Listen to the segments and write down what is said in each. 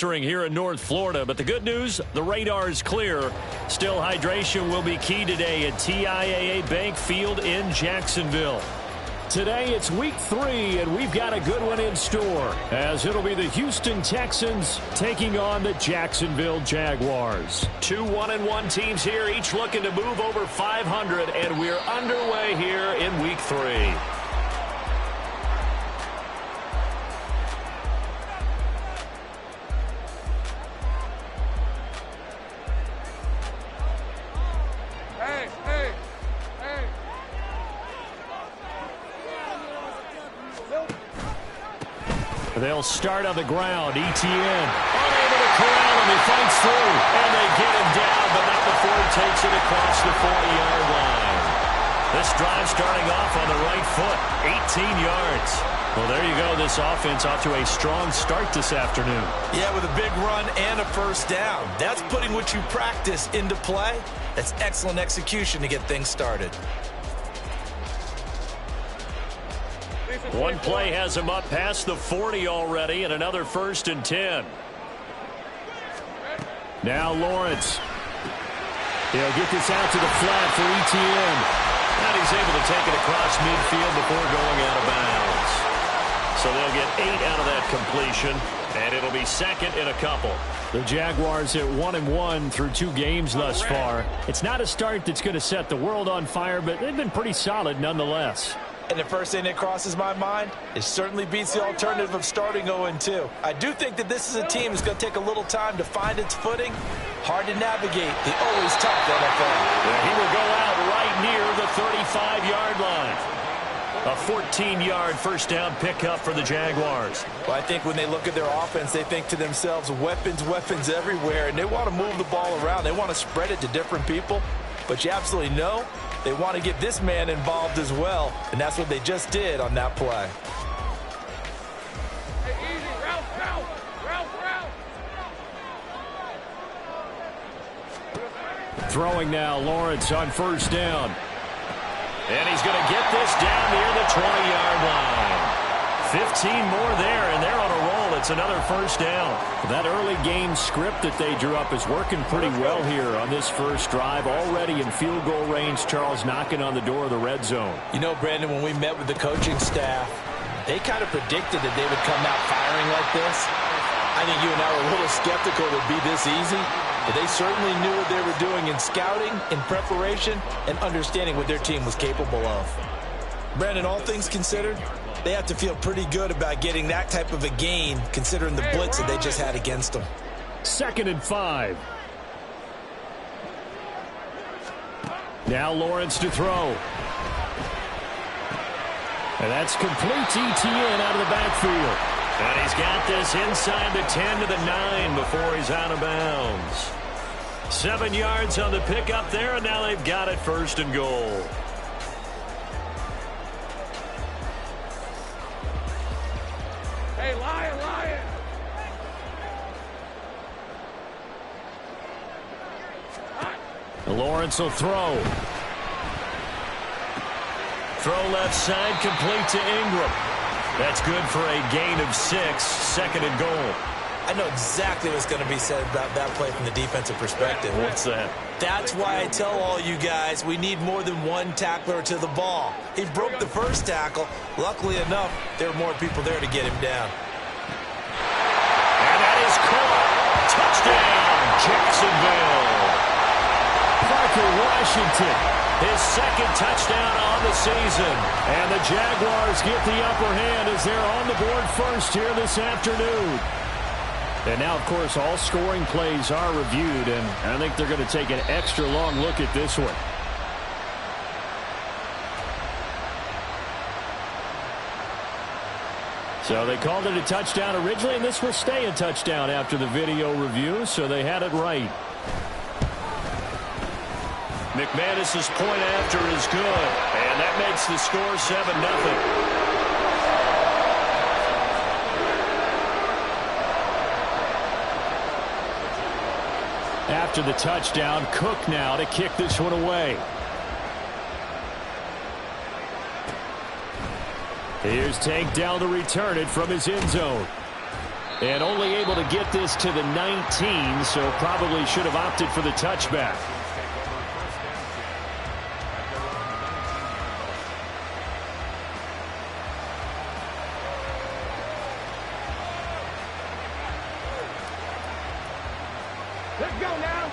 sweltering here in North Florida, but the good news, the radar is clear. Still, hydration will be key today at TIAA Bank Field in Jacksonville. Today it's week 3, and we've got a good one in store, as it'll be the Houston Texans taking on the Jacksonville Jaguars. 2 1-1 teams here, each looking to move over 500, and we're underway here in week 3. They'll start on the ground. Etienne unable to corral him. He fights through, and they get him down, but not before he takes it across the 40-yard line. This drive starting off on the right foot, 18 yards. Well, there you go. This offense off to a strong start this afternoon. Yeah, with a big run and a first down. That's putting what you practice into play. That's excellent execution to get things started. One play has him up past the 40 already, and another 1st and 10. Now Lawrence. He'll get this out to the flat for Etienne. And he's able to take it across midfield before going out of bounds. So they'll get 8 out of that completion, and it'll be second in a couple. The Jaguars at 1-1 through 2 games thus far. It's not a start that's going to set the world on fire, but they've been pretty solid nonetheless. And the first thing that crosses my mind, it certainly beats the alternative of starting 0-2. I do think that this is a team that's going to take a little time to find its footing. Hard to navigate the always tough NFL. Yeah, he will go out right near the 35-yard line. A 14-yard first down pickup for the Jaguars. Well, I think when they look at their offense, they think to themselves, weapons, weapons everywhere, and they want to move the ball around. They want to spread it to different people. But you absolutely know they want to get this man involved as well, and that's what they just did on that play. Hey, easy. Route. Throwing now, Lawrence on first down. And he's going to get this down near the 20-yard line. 15 more there, and they're on a roll. It's another first down. That early game script that they drew up is working pretty well here on this first drive. Already in field goal range, Charles knocking on the door of the red zone. You know, Brandon, when we met with the coaching staff, they kind of predicted that they would come out firing like this. I think you and I were a little skeptical it would be this easy, but they certainly knew what they were doing in scouting, in preparation, and understanding what their team was capable of. Brandon, all things considered, they have to feel pretty good about getting that type of a gain, considering the blitz that they just had against them. 2nd and 5. Now Lawrence to throw. And that's complete to Etienne out of the backfield. And he's got this inside the 10 to the 9 before he's out of bounds. 7 yards on the pickup there, and now they've got it 1st and goal. Hey, Lion. Lawrence will throw. Throw left side, complete to Ingram. That's good for a gain of 6, 2nd and goal. I know exactly what's going to be said about that play from the defensive perspective. What's that? That's why I tell all you guys we need more than one tackler to the ball. He broke the first tackle. Luckily enough, there were more people there to get him down. And that is caught. Touchdown, Jacksonville. Parker Washington, his 2nd touchdown on the season. And the Jaguars get the upper hand as they're on the board first here this afternoon. And now, of course, all scoring plays are reviewed, and I think they're going to take an extra long look at this one. So they called it a touchdown originally, and this will stay a touchdown after the video review, so they had it right. McManus's point after is good, and that makes the score 7-0. After the touchdown, Cook now to kick this one away. Here's Tank down to return it from his end zone. And only able to get this to the 19, so probably should have opted for the touchback. Let's go now.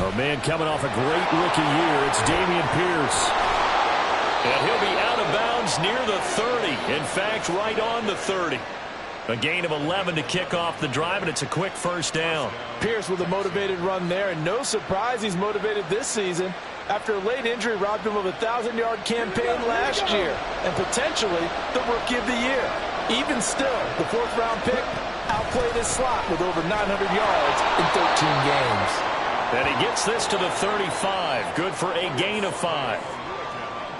A man coming off a great rookie year. It's Dameon Pierce. And he'll be out of bounds near the 30. In fact, right on the 30. A gain of 11 to kick off the drive, and it's a quick first down. Pierce with a motivated run there, and no surprise he's motivated this season after a late injury robbed him of a 1,000-yard campaign last year and potentially the Rookie of the Year. Even still, the fourth-round pick outplayed his slot with over 900 yards in 13 games. And he gets this to the 35. Good for a gain of 5.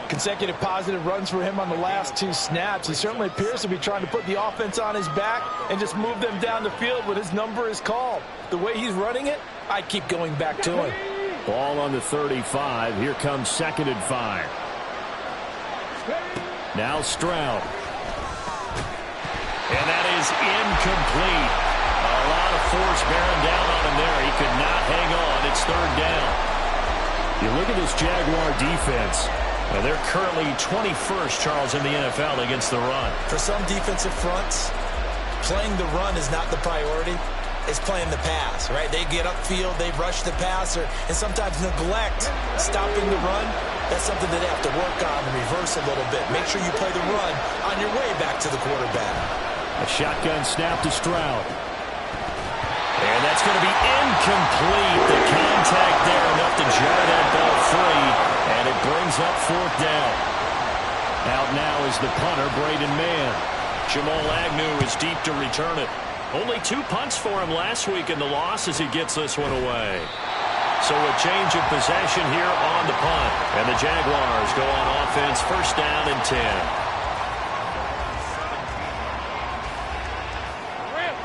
Consecutive positive runs for him on the last 2 snaps. He certainly appears to be trying to put the offense on his back and just move them down the field when his number is called. The way he's running it, I'd keep going back to him. Ball on the 35. Here comes 2nd and 5. Now Stroud. And that is incomplete. A lot of force bearing down on him there. He could not hang on. It's 3rd down. You look at this Jaguar defense. They're currently 21st, Charles, in the NFL against the run. For some defensive fronts, playing the run is not the priority. It's playing the pass, right? They get upfield, they rush the passer, and sometimes neglect stopping the run. That's something that they have to work on and reverse a little bit. Make sure you play the run on your way back to the quarterback. A shotgun snap to Stroud. And that's going to be incomplete. The contact there enough to jar that ball free, and it brings up 4th down. Out now is the punter, Braden Mann. Jamal Agnew is deep to return it. Only 2 punts for him last week in the loss as he gets this one away. So a change of possession here on the punt. And the Jaguars go on offense, 1st down and 10.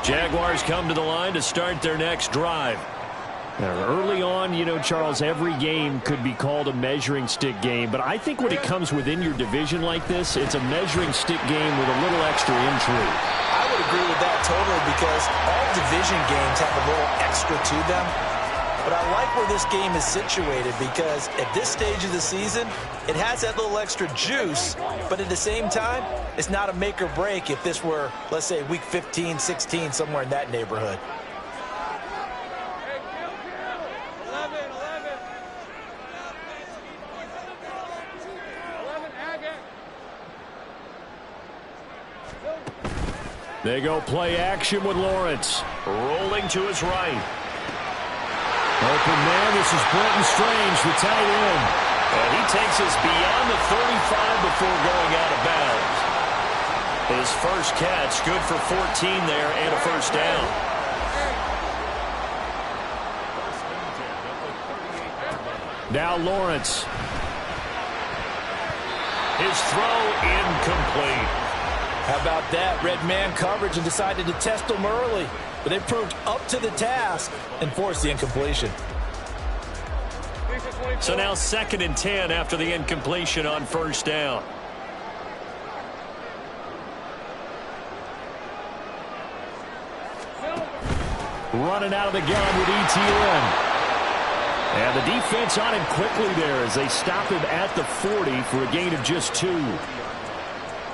Jaguars come to the line to start their next drive. Early on, you know, Charles, every game could be called a measuring stick game. But I think when it comes within your division like this, it's a measuring stick game with a little extra intrigue. I would agree with that totally because all division games have a little extra to them. But I like where this game is situated because at this stage of the season, it has that little extra juice. But at the same time, it's not a make or break if this were, let's say, week 15, 16, somewhere in that neighborhood. They go play action with Lawrence. Rolling to his right. Open man, this is Brenton Strange, the tight end. And he takes us beyond the 35 before going out of bounds. His first catch, good for 14 there and a 1st down. Now Lawrence. His throw incomplete. How about that? Red man coverage and decided to test him early. But they proved up to the task and forced the incompletion. So now 2nd and 10 after the incompletion on 1st down. Running out of the gun with ETN. And the defense on him quickly there as they stop him at the 40 for a gain of just 2.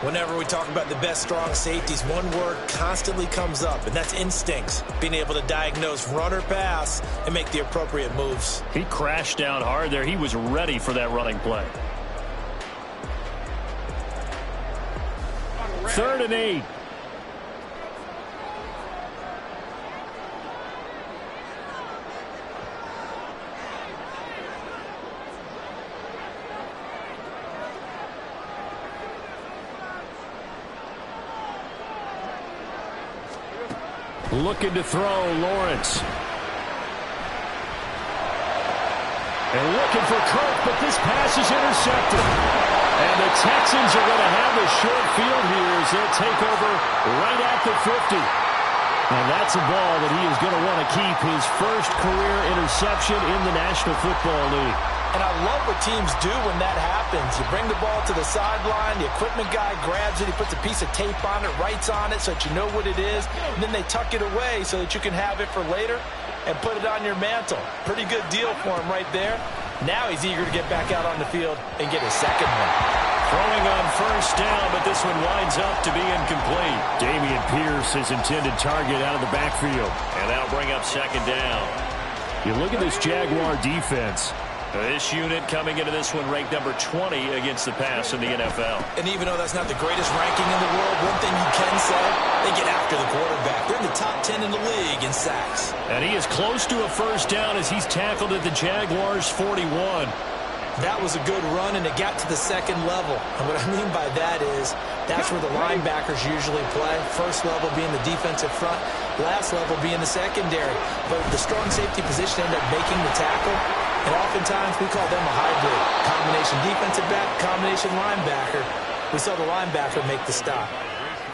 Whenever we talk about the best strong safeties, one word constantly comes up, and that's instincts. Being able to diagnose run or pass and make the appropriate moves. He crashed down hard there. He was ready for that running play. 3rd and 8. Looking to throw, Lawrence. And looking for Kirk, but this pass is intercepted. And the Texans are going to have the short field here as they'll take over right at the 50. And that's a ball that he is going to want to keep, his first career interception in the National Football League. And I love what teams do when that happens. You bring the ball to the sideline, the equipment guy grabs it, he puts a piece of tape on it, writes on it so that you know what it is, and then they tuck it away so that you can have it for later and put it on your mantle. Pretty good deal for him right there. Now he's eager to get back out on the field and get his second one. Throwing on first down, but this one winds up to be incomplete. Dameon Pierce, his intended target, out of the backfield. And that'll bring up second down. You look at this Jaguar defense. This unit coming into this one ranked number 20 against the pass in the NFL. And even though that's not the greatest ranking in the world, one thing you can say, they get after the quarterback. They're in the top 10 in the league in sacks. And he is close to a first down as he's tackled at the Jaguars' 41. That was a good run, and it got to the second level. And what I mean by that is that's where the linebackers usually play. First level being the defensive front, last level being the secondary. But the strong safety position ended up making the tackle. And oftentimes we call them a hybrid. Combination defensive back, combination linebacker. We saw the linebacker make the stop.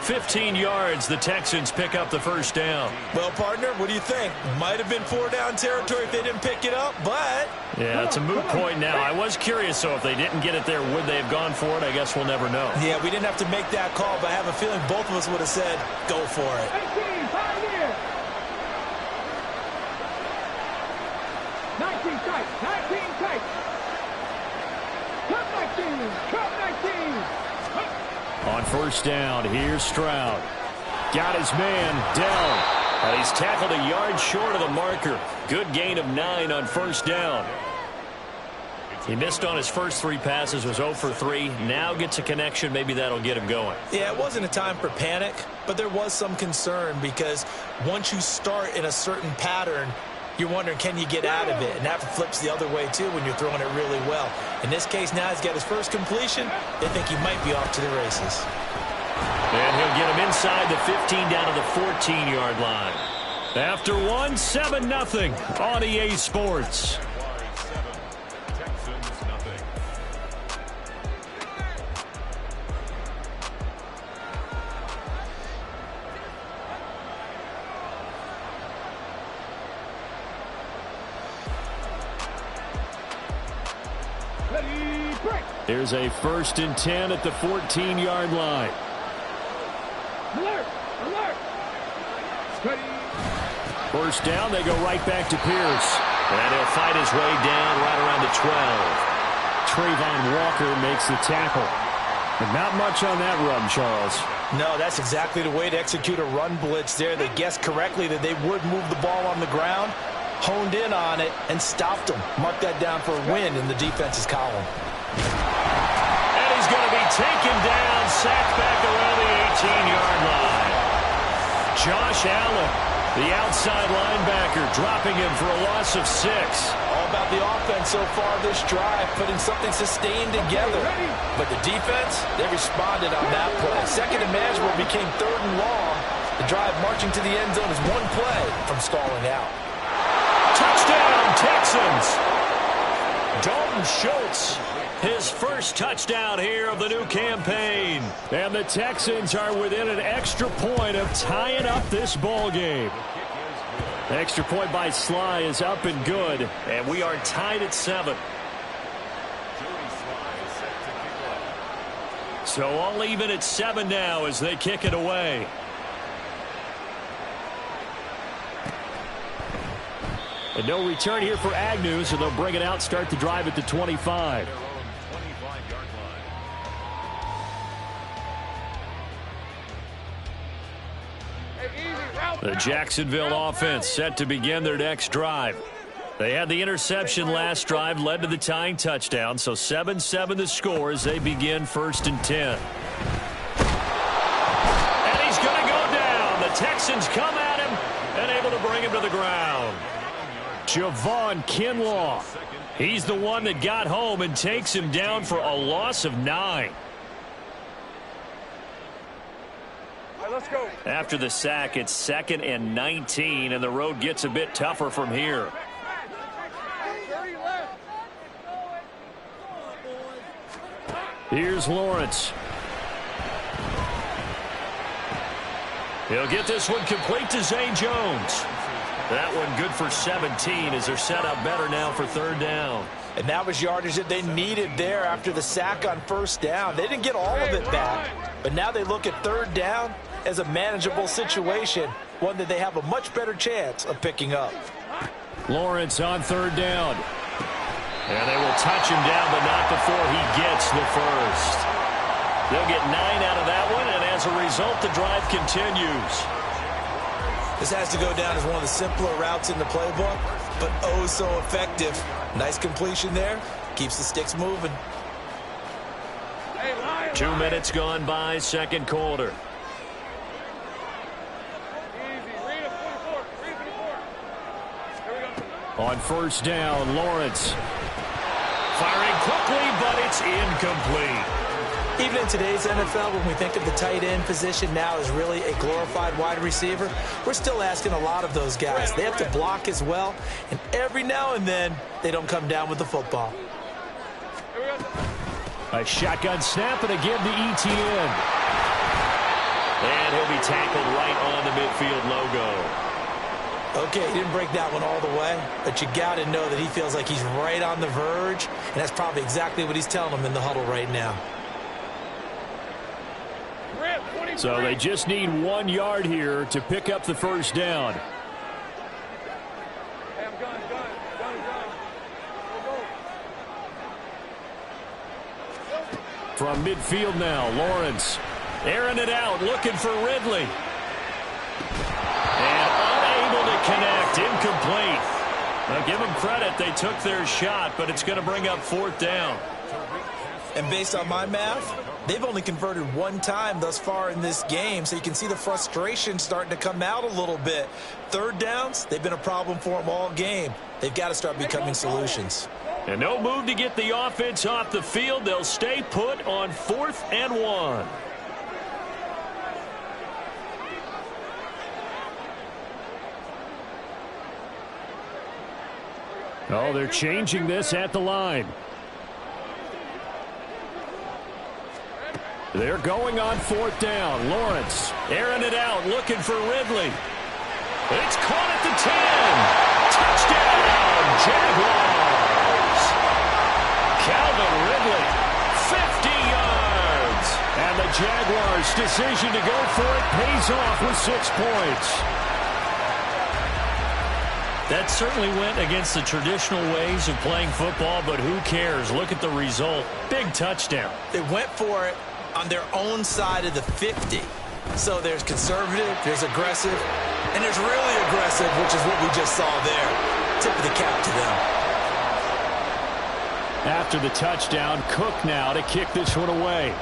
15 yards, the Texans pick up the first down. Well, partner, what do you think? Might have been 4-down territory if they didn't pick it up, but... Yeah, it's a moot point now. I was curious, so if they didn't get it there, would they have gone for it? I guess we'll never know. Yeah, we didn't have to make that call, but I have a feeling both of us would have said, go for it. 18, Pioneer. 19 tight, 19 tight. Cut 19, cut 19. On first down, here's Stroud. Got his man, Dell. And he's tackled a yard short of the marker. Good gain of 9 on first down. He missed on his first 3 passes, was 0 for 3. Now gets a connection. Maybe that'll get him going. Yeah, it wasn't a time for panic, but there was some concern because once you start in a certain pattern, you're wondering, can you get out of it? And that flips the other way, too, when you're throwing it really well. In this case, now he's got his first completion. They think he might be off to the races. And he'll get him inside the 15 down to the 14-yard line. After one, 7-0 on EA Sports. Here's a 1st and 10 at the 14-yard line. Alert! Alert! Steady. First down, they go right back to Pierce. And he'll fight his way down right around the 12. Trayvon Walker makes the tackle. But not much on that run, Charles. No, that's exactly the way to execute a run blitz there. They guessed correctly that they would move the ball on the ground, honed in on it, and stopped them. Mark that down for a win in the defense's column. And he's going to be taken down, sacked back around the 18-yard line. Josh Allen, the outside linebacker, dropping him for a loss of 6. All about the offense so far this drive, putting something sustained together. But the defense, they responded on that play. Second and manageable became 3rd and long. The drive marching to the end zone is one play from stalling out. Touchdown, Texans! Dalton Schultz, his first touchdown here of the new campaign. And the Texans are within an extra point of tying up this ball game. The extra point by Sly is up and good, and we are tied at 7. So all even at 7 now as they kick it away. And no return here for Agnew, so they'll bring it out, start the drive at the 25. The Jacksonville offense set to begin their next drive. They had the interception last drive, led to the tying touchdown, so 7-7 the score as they begin 1st and 10. And he's going to go down. The Texans come at him and able to bring him to the ground. Javon Kinlaw, he's the one that got home and takes him down for a loss of 9. Let's go. After the sack, it's 2nd and 19, and the road gets a bit tougher from here. 30 left. Here's Lawrence. He'll get this one complete to Zay Jones. That one good for 17 as they're set up better now for third down. And that was yardage that they needed there after the sack on first down. They didn't get all of it back, but now they look at third down as a manageable situation, one that they have a much better chance of picking up. Lawrence on third down. And they will touch him down, but not before he gets the first. They'll get 9 out of that one, and as a result, the drive continues. This has to go down as one of the simpler routes in the playbook, but oh so effective. Nice completion there. Keeps the sticks moving. 2 minutes gone by, second quarter. On first down, Lawrence. Firing quickly, but it's incomplete. Even in today's NFL, when we think of the tight end position now as really a glorified wide receiver, we're still asking a lot of those guys. They have to block as well, and every now and then, they don't come down with the football. A shotgun snap, and again to Etienne. And he'll be tackled right on the midfield logo. Okay, he didn't break that one all the way, but you got to know that he feels like he's right on the verge, and that's probably exactly what he's telling them in the huddle right now. So they just need 1 yard here to pick up the first down. From midfield now, Lawrence airing it out, looking for Ridley. And unable to connect, incomplete. Now give them credit, they took their shot, but it's going to bring up fourth down. And based on my math, they've only converted 1 time thus far in this game, so you can see the frustration starting to come out a little bit. Third downs, they've been a problem for them all game. They've got to start becoming solutions. And no move to get the offense off the field. They'll stay put on 4th and 1. Oh, they're changing this at the line. They're going on 4th down. Lawrence airing it out, looking for Ridley. It's caught at the 10. Touchdown, Jaguars. Calvin Ridley, 50 yards. And the Jaguars' decision to go for it pays off with 6 points. That certainly went against the traditional ways of playing football, but who cares? Look at the result. Big touchdown. They went for it on their own side of the 50. So there's conservative, there's aggressive, and there's really aggressive, which is what we just saw there. Tip of the cap to them. After the touchdown, Cook now to kick this one away.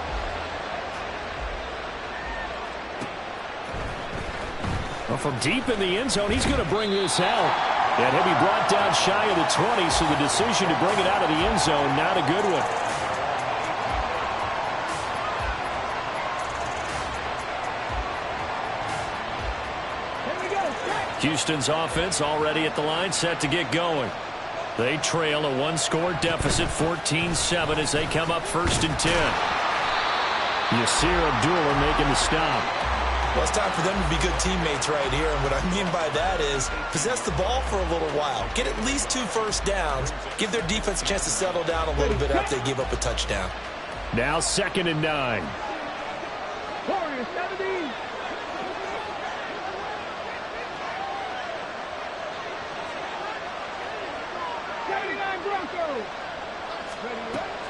Well, from deep in the end zone, he's going to bring this out. And he'll be brought down shy of the 20, so the decision to bring it out of the end zone, not a good one. Houston's offense already at the line, set to get going. They trail a 1-score deficit, 14-7, as they come up 1st and 10. Yasir Abdullah making the stop. Well, it's time for them to be good teammates right here, and what I mean by that is possess the ball for a little while, get at least 2 first downs, give their defense a chance to settle down a little bit after they give up a touchdown. Now 2nd and 9.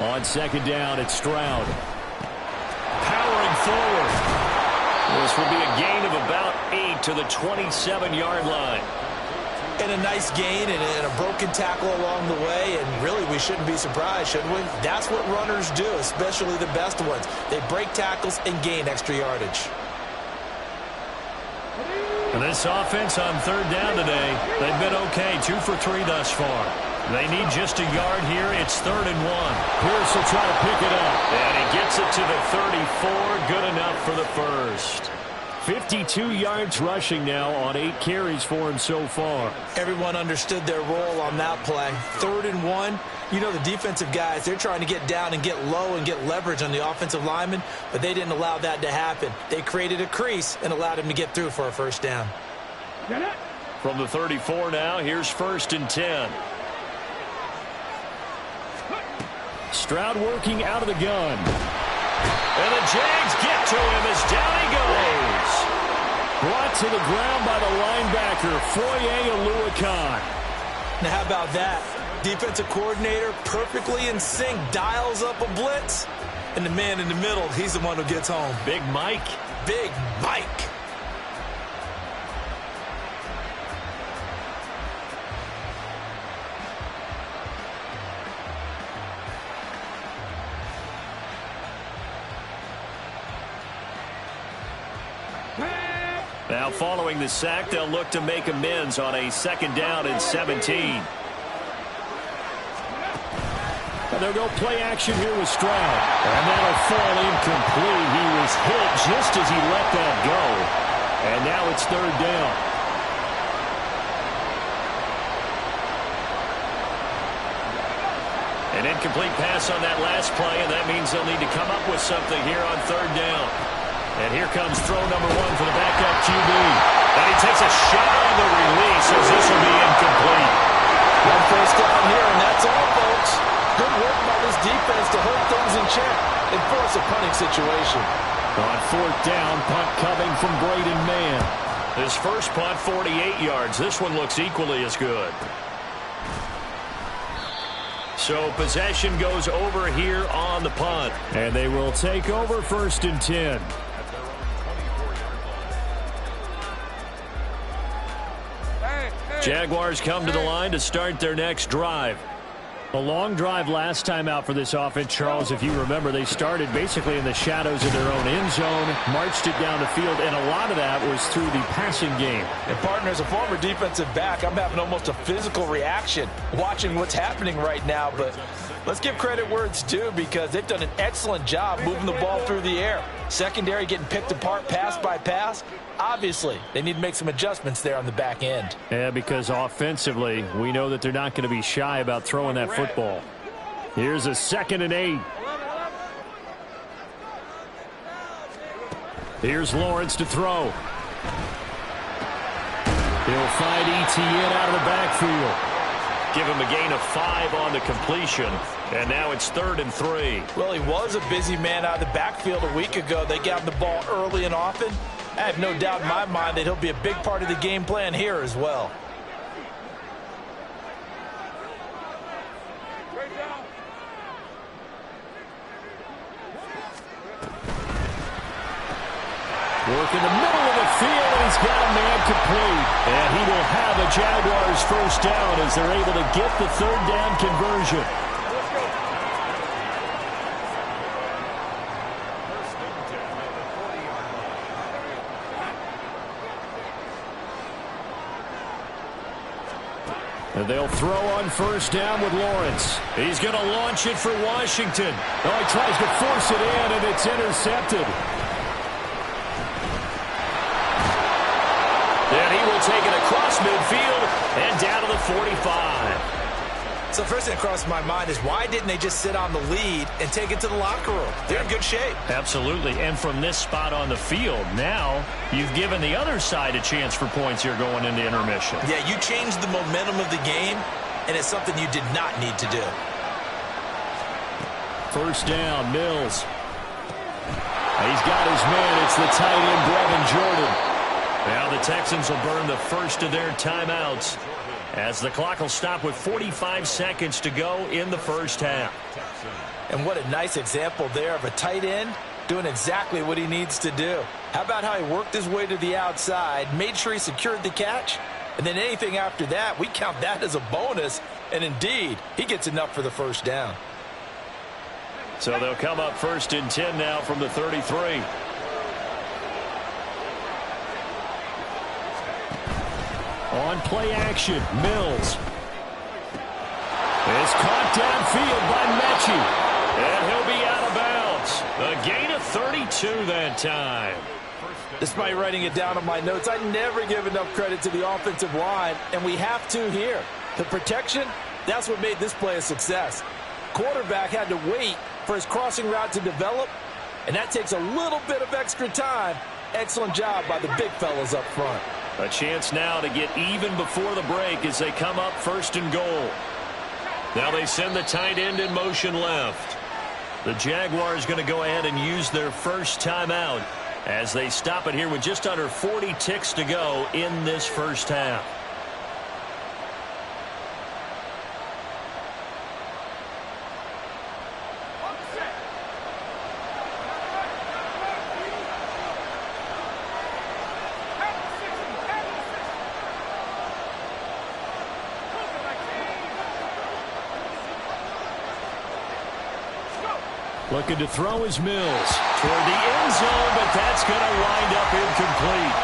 On 2nd down, it's Stroud. Powering forward. This will be a gain of about 8 to the 27-yard line. And a nice gain and a broken tackle along the way, and really we shouldn't be surprised, should we? That's what runners do, especially the best ones. They break tackles and gain extra yardage. And this offense on 3rd down today, they've been okay, 2 for 3 thus far. They need just a yard here. It's 3rd and 1. Pierce will try to pick it up. And he gets it to the 34. Good enough for the first. 52 yards rushing now on 8 carries for him so far. Everyone understood their role on that play. 3rd and 1. You know the defensive guys, they're trying to get down and get low and get leverage on the offensive lineman, but they didn't allow that to happen. They created a crease and allowed him to get through for a first down. From the 34 now, here's 1st and 10. Stroud working out of the gun. And the Jags get to him as down he goes. Brought to the ground by the linebacker, Foye Oluokun. Now, how about that? Defensive coordinator perfectly in sync, dials up a blitz. And the man in the middle, he's the one who gets home. Big Mike. Big Mike. Now following the sack, they'll look to make amends on a 2nd down and 17. And they'll go play action here with Stroud. And that'll fall incomplete. He was hit just as he let that go. And now it's 3rd down. An incomplete pass on that last play, and that means they'll need to come up with something here on 3rd down. And here comes throw number 1 for the backup QB. And he takes a shot on the release as this will be incomplete. One first down here, and that's all, folks. Good work by this defense to hold things in check and force a punting situation. On 4th down, punt coming from Braden Mann. His first punt, 48 yards. This one looks equally as good. So possession goes over here on the punt. And they will take over 1st and 10. Jaguars come to the line to start their next drive. A long drive last time out for this offense, Charles. If you remember, they started basically in the shadows of their own end zone, marched it down the field, and a lot of that was through the passing game. And, partner, as a former defensive back, I'm having almost a physical reaction watching what's happening right now. But let's give credit where it's due because they've done an excellent job moving the ball through the air. Secondary getting picked apart pass by pass. Obviously, they need to make some adjustments there on the back end. Yeah, because offensively, we know that they're not going to be shy about throwing that football. Here's a 2nd and 8. Here's Lawrence to throw. He'll find Etienne out of the backfield. Give him a gain of 5 on the completion. And now it's 3rd and 3. Well, he was a busy man out of the backfield a week ago. They got him the ball early and often. I have no doubt in my mind that he'll be a big part of the game plan here as well. Work in the middle of the field, and he's got a man complete. And he will have a Jaguars 1st down as they're able to get the 3rd down conversion. And they'll throw on 1st down with Lawrence. He's going to launch it for Washington. Oh, he tries to force it in, and it's intercepted. And he will take it across midfield and down to the 45. So first thing that crosses my mind is why didn't they just sit on the lead and take it to the locker room? They're in good shape. Absolutely. And from this spot on the field, now you've given the other side a chance for points here going into intermission. Yeah, you changed the momentum of the game, and it's something you did not need to do. 1st down, Mills. He's got his man. It's the tight end, Brevin Jordan. Now the Texans will burn the first of their timeouts as the clock will stop with 45 seconds to go in the 1st half. And what a nice example there of a tight end doing exactly what he needs to do. How about how he worked his way to the outside, made sure he secured the catch, and then anything after that, we count that as a bonus, and indeed, he gets enough for the 1st down. So they'll come up 1st and 10 now from the 33. On play action, Mills. It's caught downfield by Mechie. And he'll be out of bounds. A gain of 32 that time. Despite writing it down on my notes, I never give enough credit to the offensive line, and we have to here. The protection, that's what made this play a success. Quarterback had to wait for his crossing route to develop, and that takes a little bit of extra time. Excellent job by the big fellas up front. A chance now to get even before the break as they come up 1st and goal. Now they send the tight end in motion left. The Jaguars going to go ahead and use their first timeout as they stop it here with just under 40 ticks to go in this first half. Looking to throw his Mills toward the end zone, but that's going to wind up incomplete.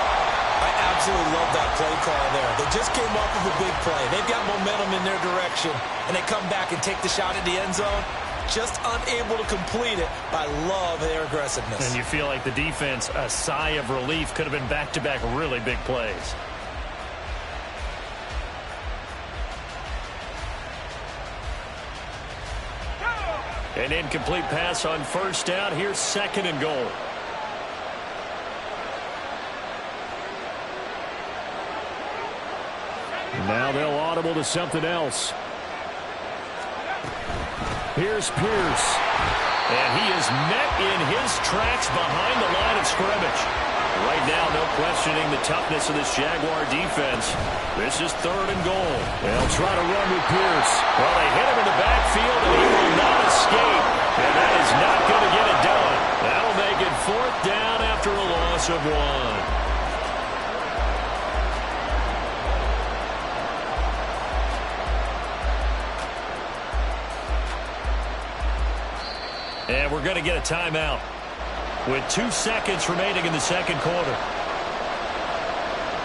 I absolutely love that play call there. They just came off of a big play. They've got momentum in their direction, and they come back and take the shot at the end zone. Just unable to complete it, but I love their aggressiveness. And you feel like the defense, a sigh of relief, could have been back-to-back really big plays. An incomplete pass on 1st down. Here's 2nd and goal. Now they'll audible to something else. Here's Pierce. And he is met in his tracks behind the line of scrimmage. Right now, no questioning the toughness of this Jaguar defense. This is 3rd and goal. They'll try to run with Pierce. Well, they hit him in the backfield, and he will not escape. And that is not going to get it done. That'll make it 4th down after a loss of 1. And we're going to get a timeout with 2 seconds remaining in the 2nd quarter.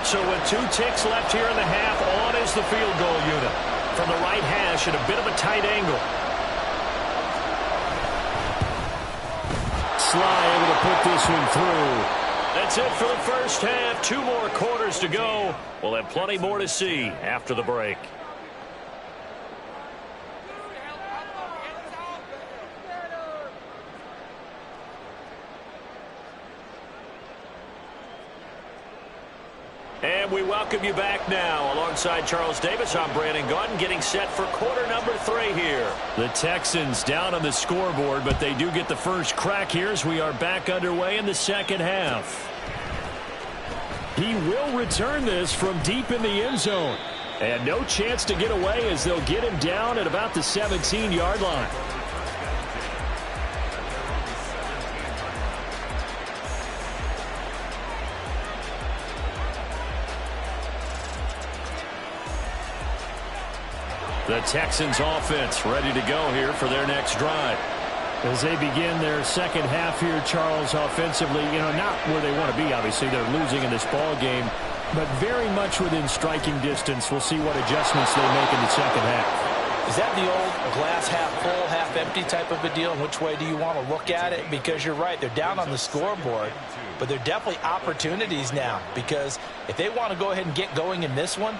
So with 2 ticks left here in the half, on is the field goal unit. From the right hash at a bit of a tight angle. Sly able to put this one through. That's it for the first half. 2 more quarters to go. We'll have plenty more to see after the break. And we welcome you back now. Alongside Charles Davis, I'm Brandon Gaudin, getting set for quarter number 3 here. The Texans down on the scoreboard, but they do get the first crack here as we are back underway in the 2nd half. He will return this from deep in the end zone. And no chance to get away as they'll get him down at about the 17-yard line. The Texans offense ready to go here for their next drive. As they begin their 2nd half here, Charles, offensively, not where they want to be, obviously. They're losing in this ball game, but very much within striking distance. We'll see what adjustments they make in the 2nd half. Is that the old glass half full, half empty type of a deal? Which way do you want to look at it? Because you're right, they're down on the scoreboard, but they're definitely opportunities now. Because if they want to go ahead and get going in this one,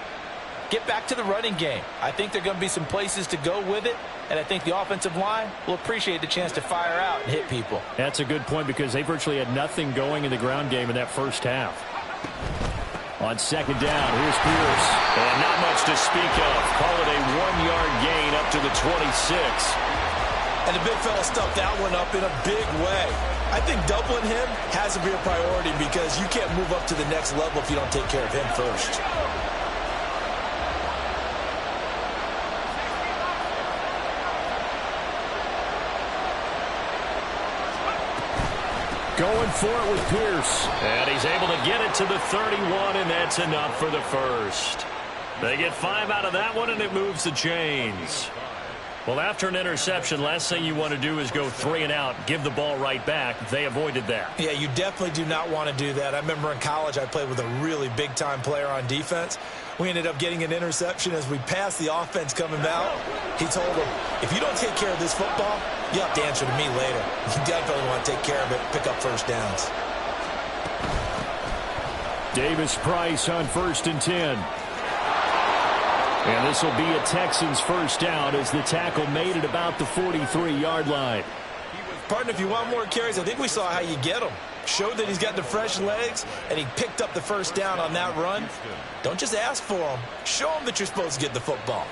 get back to the running game. I think there are going to be some places to go with it, and I think the offensive line will appreciate the chance to fire out and hit people. That's a good point because they virtually had nothing going in the ground game in that first half. On 2nd down, here's Pierce. And not much to speak of. Call it a 1-yard gain up to the 26. And the big fella stuffed that one up in a big way. I think doubling him has to be a priority because you can't move up to the next level if you don't take care of him first. Going for it with Pierce. And he's able to get it to the 31, and that's enough for the first. They get 5 out of that one, and it moves the chains. Well, after an interception, last thing you want to do is go 3 and out, give the ball right back. They avoided that. Yeah, you definitely do not want to do that. I remember in college I played with a really big-time player on defense. We ended up getting an interception as we passed the offense coming out. He told him, if you don't take care of this football, you have to answer to me later. You definitely want to take care of it, pick up first downs. Davis Price on 1st and 10. And this will be a Texans first down as the tackle made at about the 43-yard line. Partner, if you want more carries, I think we saw how you get them. Showed that he's got the fresh legs, and he picked up the first down on that run. Don't just ask for them. Show them that you're supposed to get the football.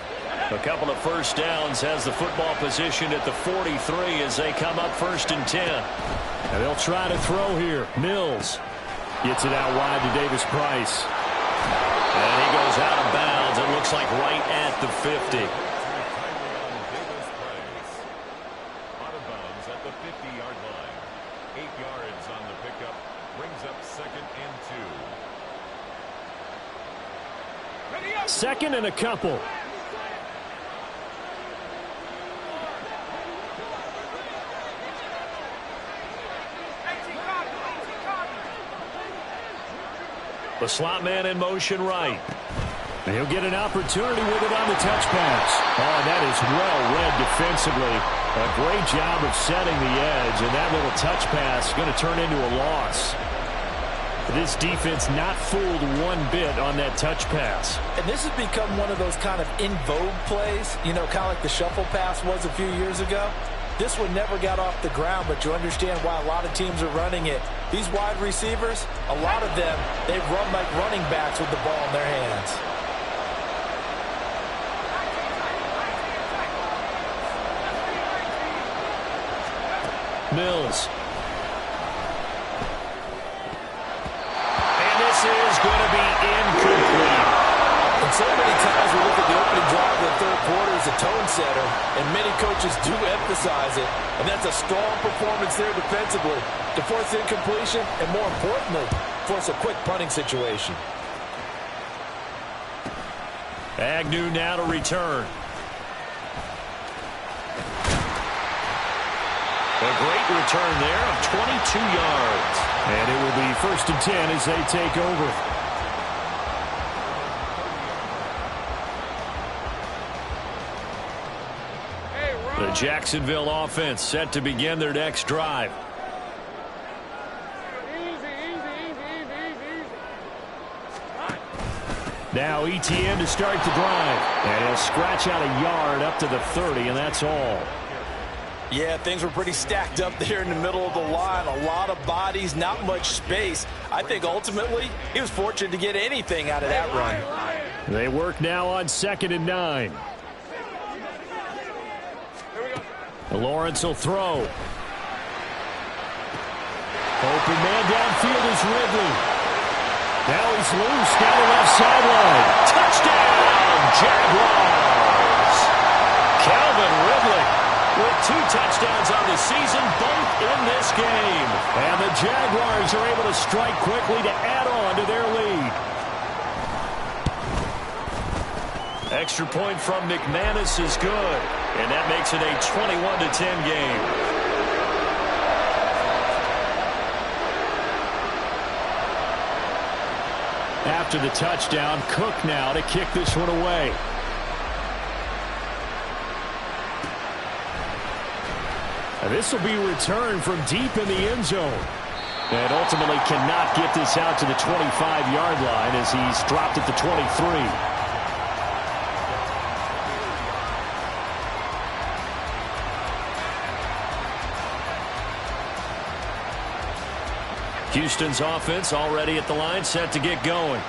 A couple of first downs, has the football position at the 43 as they come up 1st and 10. And they'll try to throw here. Mills gets it out wide to Davis Price. And he goes out of bounds. It looks like right at the 50. Out of bounds at the 50-yard line. 8 yards on the pickup. Brings up 2nd and 2. Second and a couple. The slot man in motion right. And he'll get an opportunity with it on the touch pass. Oh, that is well read defensively. A great job of setting the edge, and that little touch pass is going to turn into a loss. This defense not fooled one bit on that touch pass. And this has become one of those kind of in vogue plays, you know, kind of like the shuffle pass was a few years ago. This one never got off the ground, but you understand why a lot of teams are running it. These wide receivers, a lot of them, they run like running backs with the ball in their hands. Mills. And this is going to be incomplete. And so many times we look at the opening drive of the third quarter as a tone setter, and many coaches do emphasize it. And that's a strong performance there defensively to force incompletion and, more importantly, force a quick punting situation. Agnew now to return. A great return there of 22 yards. And it will be 1st and 10 as they take over. The Jacksonville offense set to begin their next drive. Now ETN to start the drive. And he'll scratch out a yard up to the 30, and that's all. Yeah, things were pretty stacked up there in the middle of the line. A lot of bodies, not much space. I think ultimately he was fortunate to get anything out of that run. They work now on 2nd and 9. Lawrence will throw. Open man downfield is Ridley. Now he's loose down the left sideline. Touchdown, Jaguars! Calvin Ridley with 2 touchdowns on the season, both in this game. And the Jaguars are able to strike quickly to add on to their lead. Extra point from McManus is good, and that makes it a 21-10 game. After the touchdown, Cook now to kick this one away. And this will be returned from deep in the end zone. And ultimately cannot get this out to the 25-yard line as he's dropped at the 23. Houston's offense already at the line, set to get going.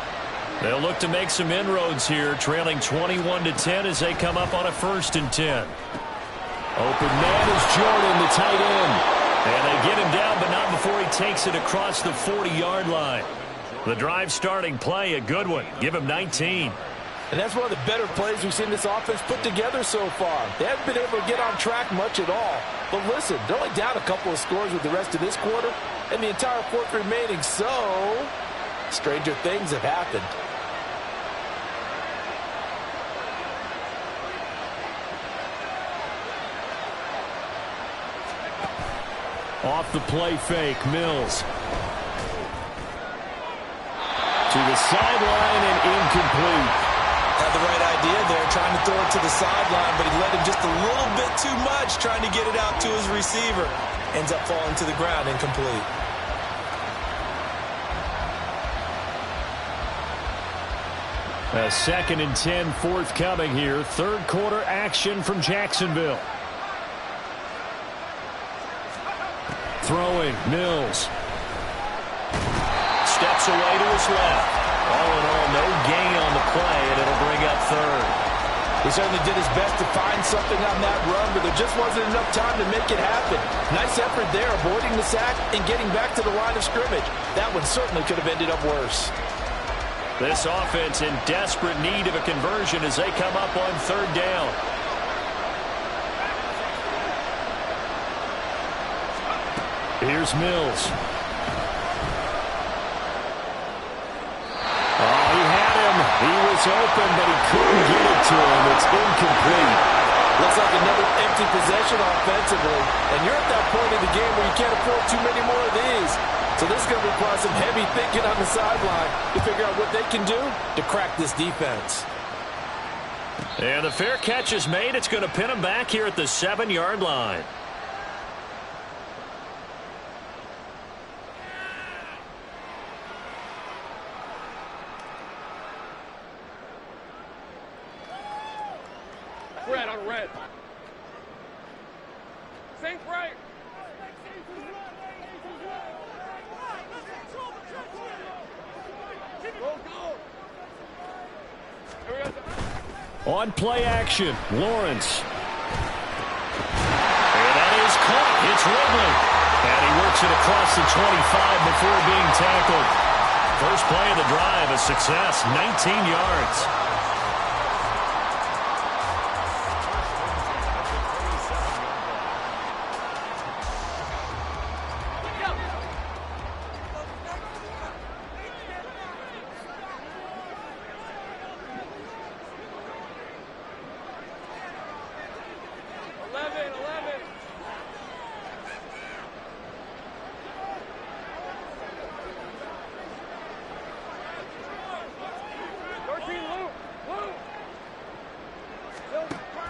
They'll look to make some inroads here, trailing 21-10 as they come up on a 1st and 10. Open man is Jordan, the tight end. And they get him down, but not before he takes it across the 40-yard line. The drive starting play, a good one. Give him 19. And that's one of the better plays we've seen this offense put together so far. They haven't been able to get on track much at all. But listen, they're only down a couple of scores with the rest of this quarter, and the entire fourth remaining, so stranger things have happened. Off the play fake, Mills. To the sideline and incomplete. Had the right idea there, trying to throw it to the sideline, but he let him just a little bit too much, trying to get it out to his receiver. Ends up falling to the ground, incomplete. A 2nd and 10 forthcoming here. Third quarter action from Jacksonville. Throwing, Mills. Steps away to his left. All in all, no gain on the play, and it'll bring up third. He certainly did his best to find something on that run, but there just wasn't enough time to make it happen. Nice effort there, avoiding the sack and getting back to the line of scrimmage. That one certainly could have ended up worse. This offense in desperate need of a conversion as they come up on third down. Here's Mills. Oh, he had him. He was open, but he couldn't get it to him. It's incomplete. Looks like another empty possession offensively. And you're at that point in the game where you can't afford too many more of these. So this is going to require some heavy thinking on the sideline to figure out what they can do to crack this defense. And the fair catch is made. It's going to pin him back here at the 7-yard line. Red on red. Sink right. On play action, Lawrence. And that is caught. It's Ridley. And he works it across the 25 before being tackled. First play of the drive, a success, 19 yards.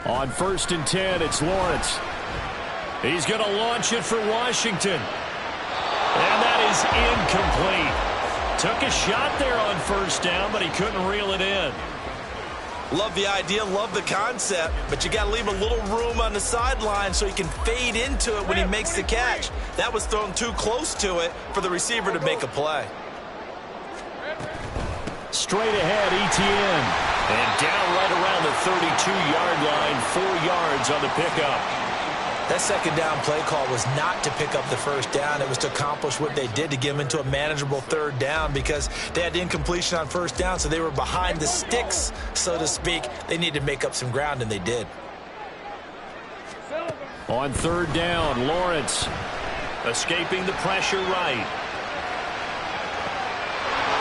On 1st and 10, it's Lawrence. He's going to launch it for Washington. And that is incomplete. Took a shot there on first down, but he couldn't reel it in. Love the idea, love the concept, but you got to leave a little room on the sideline so he can fade into it when he makes the catch. That was thrown too close to it for the receiver to make a play. Straight ahead, Etienne. And down right around the 32-yard line, 4 yards on the pickup. That second down play call was not to pick up the first down. It was to accomplish what they did to get them into a manageable third down because they had incompletion on first down, so they were behind the sticks, so to speak. They needed to make up some ground, and they did. On third down, Lawrence escaping the pressure right.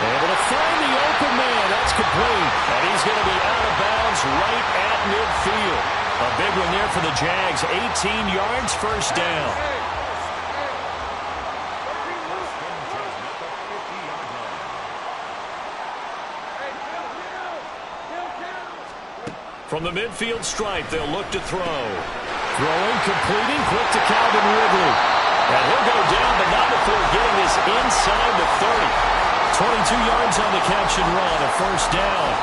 Able to find the open man. That's complete. And he's going to be out of bounds right at midfield. A big one there for the Jags. 18 yards, first down. From the midfield stripe, they'll look to throw. Throwing, completing, quick to Calvin Ridley. And he'll go down, but not before getting this inside the 30. 22 yards on the catch and run, a first down.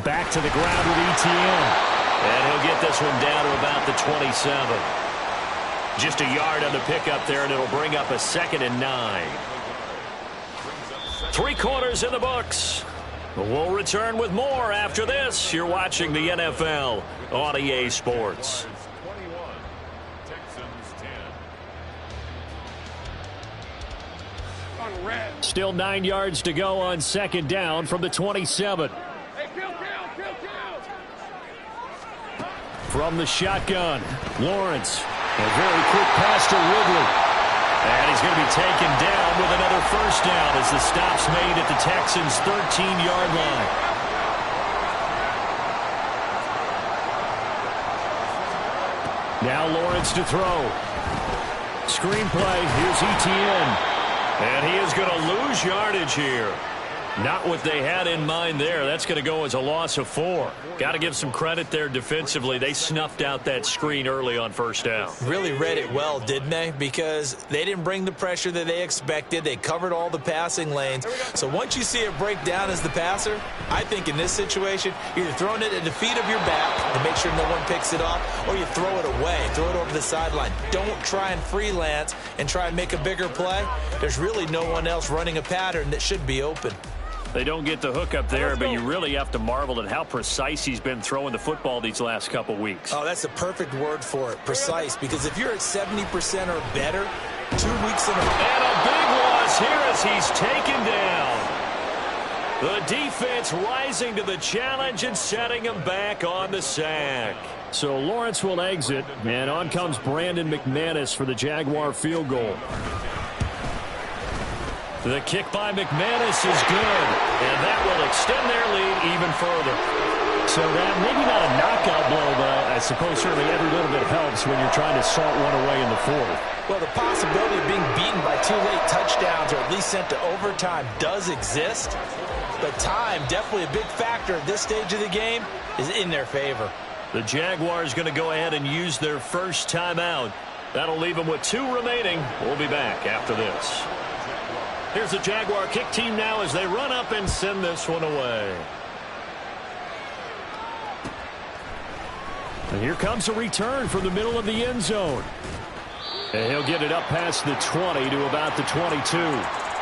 Back to the ground with Etienne. And he'll get this one down to about the 27. Just a yard on the pickup there, and it'll bring up a 2nd and 9. 3 quarters in the books. We'll return with more after this. You're watching the NFL on EA Sports. 21, Texans 10. On red. Still 9 yards to go on 2nd down from the 27. Hey, kill. From the shotgun, Lawrence. A very quick pass to Ridley. And he's going to be taken down with another first down as the stop's made at the Texans' 13-yard line. Now Lawrence to throw. Screen play. Here's Etienne. And he is going to lose yardage here. Not what they had in mind there. That's going to go as a loss of 4. Got to give some credit there defensively. They snuffed out that screen early on first down. Really read it well, didn't they? Because they didn't bring the pressure that they expected. They covered all the passing lanes. So once you see it break down as the passer, I think in this situation, you're either throwing it at the feet of your back to make sure no one picks it off, or you throw it away, throw it over the sideline. Don't try and freelance and try and make a bigger play. There's really no one else running a pattern that should be open. They don't get the hook up there, but you really have to marvel at how precise he's been throwing the football these last couple weeks. Oh, that's the perfect word for it, precise, because if you're at 70% or better, 2 weeks in a row. And a big loss here as he's taken down. The defense rising to the challenge and setting him back on the sack. So Lawrence will exit, and on comes Brandon McManus for the Jaguar field goal. The kick by McManus is good, and that will extend their lead even further. So that maybe not a knockout blow, but I suppose certainly every little bit helps when you're trying to salt one away in the fourth. Well, the possibility of being beaten by 2 late touchdowns or at least sent to overtime does exist, but time, definitely a big factor at this stage of the game, is in their favor. The Jaguars going to go ahead and use their first timeout. That'll leave them with 2 remaining. We'll be back after this. Here's the Jaguar kick team now as they run up and send this one away. And here comes a return from the middle of the end zone. And he'll get it up past the 20 to about the 22.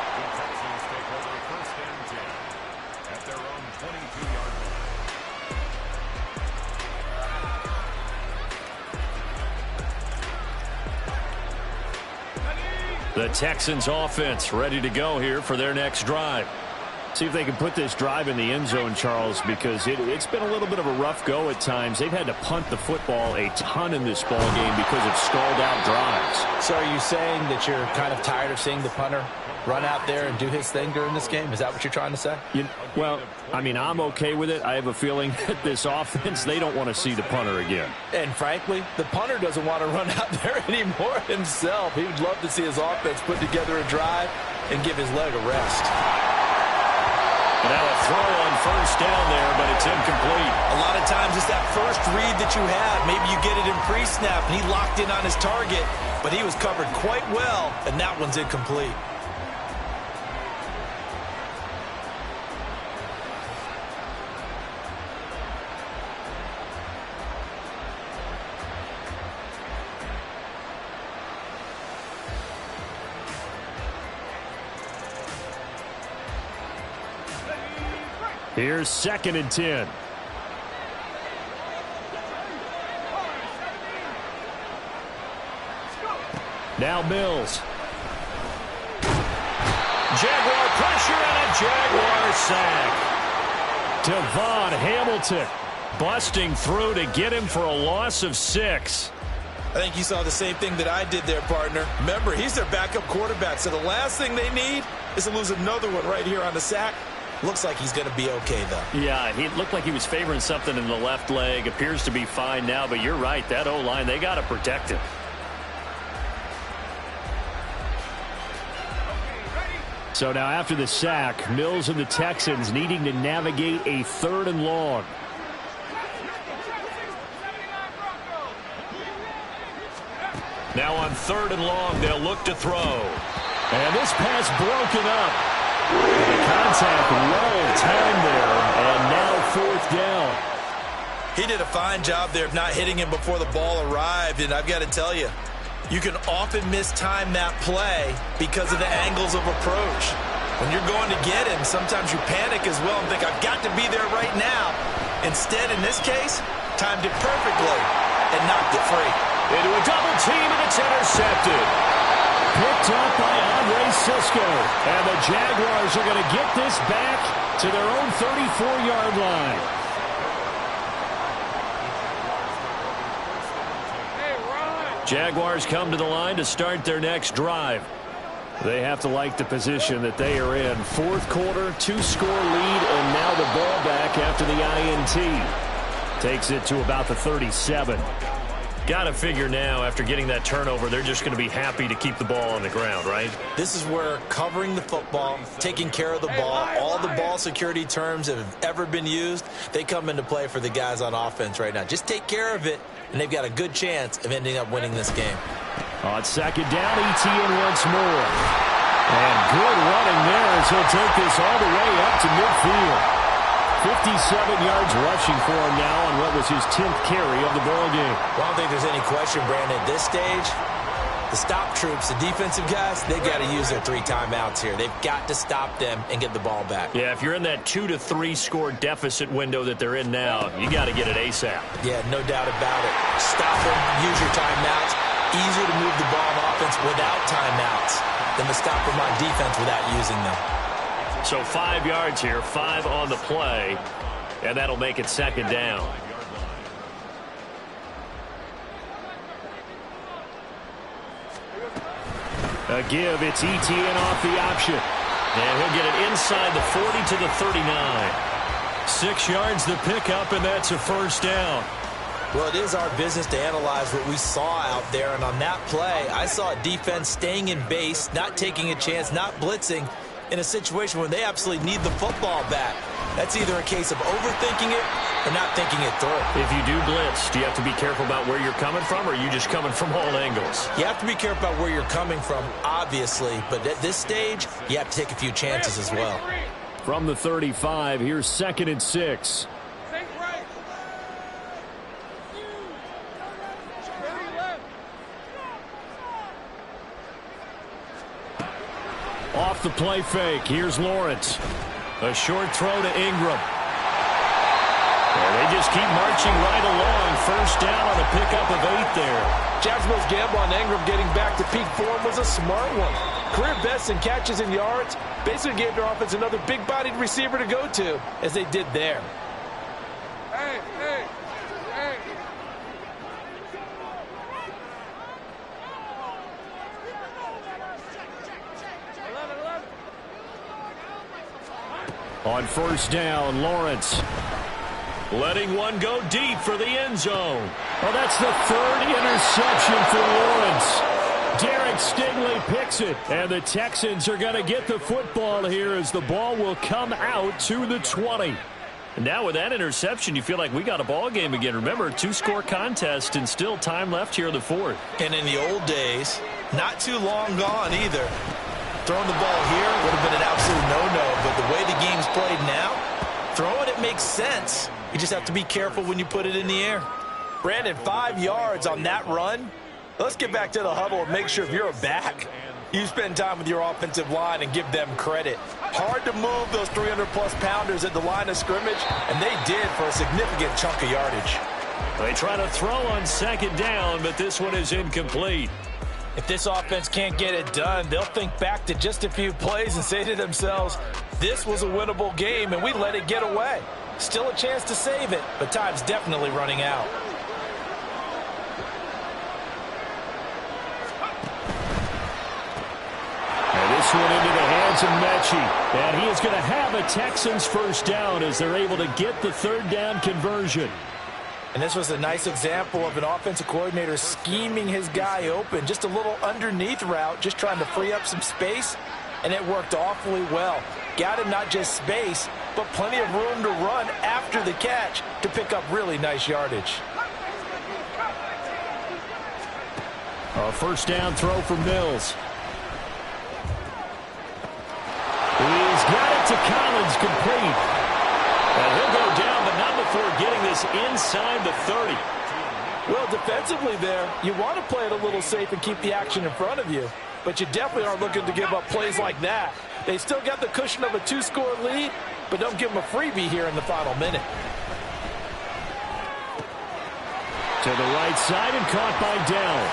The Texans offense ready to go here for their next drive. See if they can put this drive in the end zone, Charles, because it's been a little bit of a rough go at times. They've had to punt the football a ton in this ball game because of stalled out drives. So are you saying that you're kind of tired of seeing the punter run out there and do his thing during this game? Is that what you're trying to say? Well, I mean, I'm okay with it. I have a feeling that this offense, they don't want to see the punter again. And frankly, the punter doesn't want to run out there anymore himself. He would love to see his offense put together a drive and give his leg a rest. Now a throw on first down there, but it's incomplete. A lot of times it's that first read that you have. Maybe you get it in pre-snap, and he locked in on his target, but he was covered quite well, and that one's incomplete. Here's 2nd and 10. Now Mills. Jaguar pressure and a Jaguar sack. Devon Hamilton busting through to get him for a loss of 6. I think you saw the same thing that I did there, partner. Remember, he's their backup quarterback, so the last thing they need is to lose another one right here on the sack. Looks like he's going to be okay, though. Yeah, he looked like he was favoring something in the left leg. Appears to be fine now, but you're right. That O-line, they got to protect him. So now after the sack, Mills and the Texans needing to navigate a 3rd and long. Now on 3rd and long, they'll look to throw. And this pass broken up. The contact well timed there, and now 4th down. He did a fine job there of not hitting him before the ball arrived, and I've got to tell you, you can often mistime that play because of the angles of approach. When you're going to get him, sometimes you panic as well and think, I've got to be there right now. Instead, in this case, timed it perfectly and knocked it free. Into a double team, and it's intercepted. Picked up by Andre Cisco. And the Jaguars are going to get this back to their own 34-yard line. Jaguars come to the line to start their next drive. They have to like the position that they are in. 4th quarter, 2-score lead, and now the ball back after the INT. Takes it to about the 37. Got to figure now, after getting that turnover, they're just going to be happy to keep the ball on the ground, right? This is where covering the football, taking care of the ball, all the ball security terms that have ever been used, they come into play for the guys on offense right now. Just take care of it, and they've got a good chance of ending up winning this game. On second down, ETN once more. And good running there as he'll take this all the way up to midfield. 57 yards rushing for him now on what was his 10th carry of the ball game. Well, I don't think there's any question, Brandon, at this stage, the stop troops, the defensive guys, they got to use their 3 timeouts here. They've got to stop them and get the ball back. Yeah, if you're in that 2 to 3 score deficit window that they're in now, you got to get it ASAP. Yeah, no doubt about it. Stop them, use your timeouts. Easier to move the ball on offense without timeouts than to stop them on defense without using them. So 5 yards here, 5 on the play, and that'll make it second down. A give, it's ETN off the option. And he'll get it inside the 40 to the 39. 6 yards the pickup, and that's a first down. Well, it is our business to analyze what we saw out there, and on that play, I saw a defense staying in base, not taking a chance, not blitzing, in a situation where they absolutely need the football back. That's either a case of overthinking it or not thinking it through. If you do blitz, do you have to be careful about where you're coming from, or are you just coming from all angles? You have to be careful about where you're coming from, obviously, but at this stage, you have to take a few chances as well. From the 35, here's 2nd and 6. Think right. Off the play fake, here's Lawrence. A short throw to Ingram. And they just keep marching right along. First down on a pickup of 8 there. Jacksonville's gamble on Ingram getting back to peak form was a smart one. Career best in catches and yards. Basically gave their offense another big-bodied receiver to go to, as they did there. Hey, hey, hey. On first down, Lawrence letting one go deep for the end zone. Oh, that's the 3rd interception for Lawrence. Derek Stingley picks it, and the Texans are going to get the football here as the ball will come out to the 20. And now with that interception, you feel like we got a ball game again. Remember, 2-score contest and still time left here in the 4th. And in the old days, not too long gone either, throwing the ball here would have been an absolute no-no, but the way the game's played now, throwing it makes sense. You just have to be careful when you put it in the air. Brandon, 5 yards on that run. Let's get back to the huddle and make sure if you're a back, you spend time with your offensive line and give them credit. Hard to move those 300-plus pounders at the line of scrimmage, and they did for a significant chunk of yardage. They try to throw on second down, but this one is incomplete. If this offense can't get it done, they'll think back to just a few plays and say to themselves, this was a winnable game, and we let it get away. Still a chance to save it, but time's definitely running out. And this one into the hands of Mechie. And he is going to have a Texans first down as they're able to get the 3rd down conversion. And this was a nice example of an offensive coordinator scheming his guy open. Just a little underneath route, just trying to free up some space, and it worked awfully well. Got him not just space, but plenty of room to run after the catch to pick up really nice yardage. A first down throw for Mills. He's got it to Collins, complete. And he'll go down, but not before getting this inside the 30. Well, defensively there, you want to play it a little safe and keep the action in front of you. But you definitely aren't looking to give up plays like that. They still got the cushion of a 2-score lead, but don't give them a freebie here in the final minute. To the right side and caught by Dell.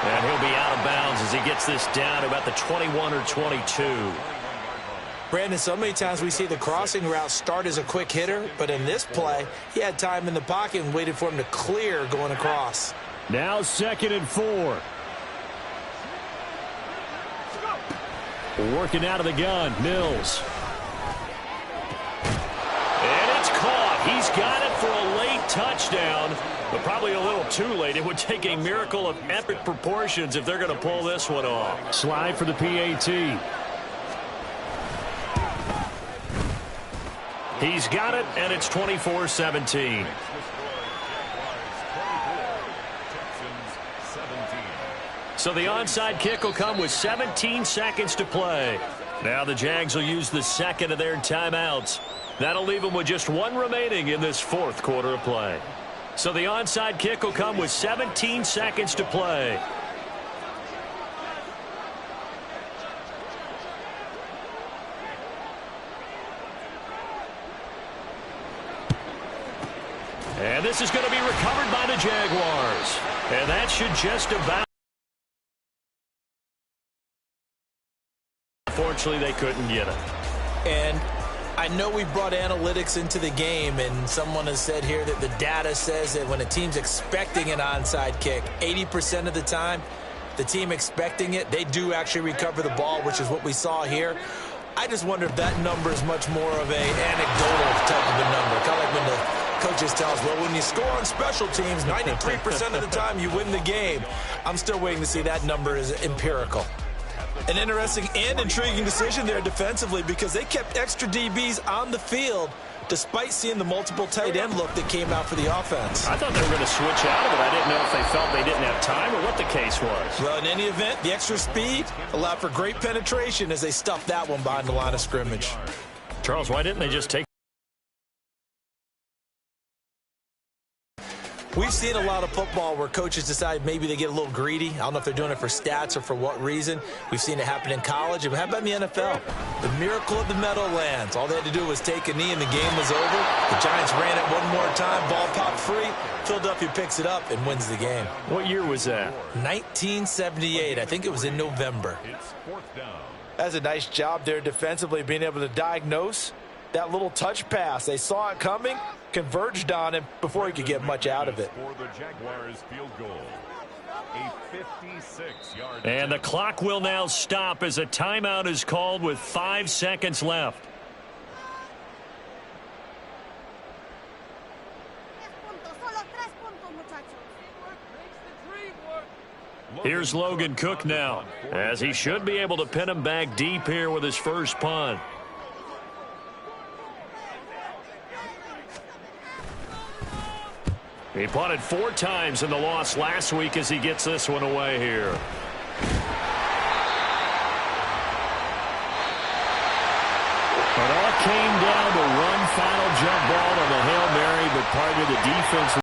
And he'll be out of bounds as he gets this down about the 21 or 22. Brandon, so many times we see the crossing route start as a quick hitter, but in this play, he had time in the pocket and waited for him to clear going across. Now 2nd and 4. Working out of the gun, Mills. And it's caught. He's got it for a late touchdown. But probably a little too late. It would take a miracle of epic proportions if they're going to pull this one off. Slide for the PAT. He's got it, and it's 24-17. So the onside kick will come with 17 seconds to play. Now the Jags will use the second of their timeouts. That'll leave them with just one remaining in this fourth quarter of play. So the onside kick will come with 17 seconds to play. And this is going to be recovered by the Jaguars. And that should just about... Unfortunately, they couldn't get it. And I know we brought analytics into the game, and someone has said here that the data says that when a team's expecting an onside kick, 80% of the time, the team expecting it, they do actually recover the ball, which is what we saw here. I just wonder if that number is much more of a anecdotal type of a number. Kind of like when the coaches tell us, well, when you score on special teams, 93% of the time you win the game. I'm still waiting to see that number is empirical. An interesting and intriguing decision there defensively because they kept extra DBs on the field despite seeing the multiple tight end look that came out for the offense. I thought they were going to switch out of it. I didn't know if they felt they didn't have time or what the case was. Well, in any event, the extra speed allowed for great penetration as they stuffed that one behind the line of scrimmage. Charles, why didn't they just take... We've seen a lot of football where coaches decide maybe they get a little greedy. I don't know if they're doing it for stats or for what reason. We've seen it happen in college. But how about in the NFL? The miracle of the Meadowlands. All they had to do was take a knee and the game was over. The Giants ran it one more time. Ball popped free. Philadelphia picks it up and wins the game. What year was that? 1978. I think it was in November. That's a nice job there defensively, being able to diagnose that little touch pass. They saw it coming, converged on him before he could get much out of it. For the Jaguars field goal. A 56-yard. And the clock will now stop as a timeout is called with 5 seconds left. Here's Logan Cook now, as he should be able to pin him back deep here with his first punt. He punted 4 times in the loss last week as he gets this one away here. It all came down to one final jump ball on the Hail Mary, but part of the defense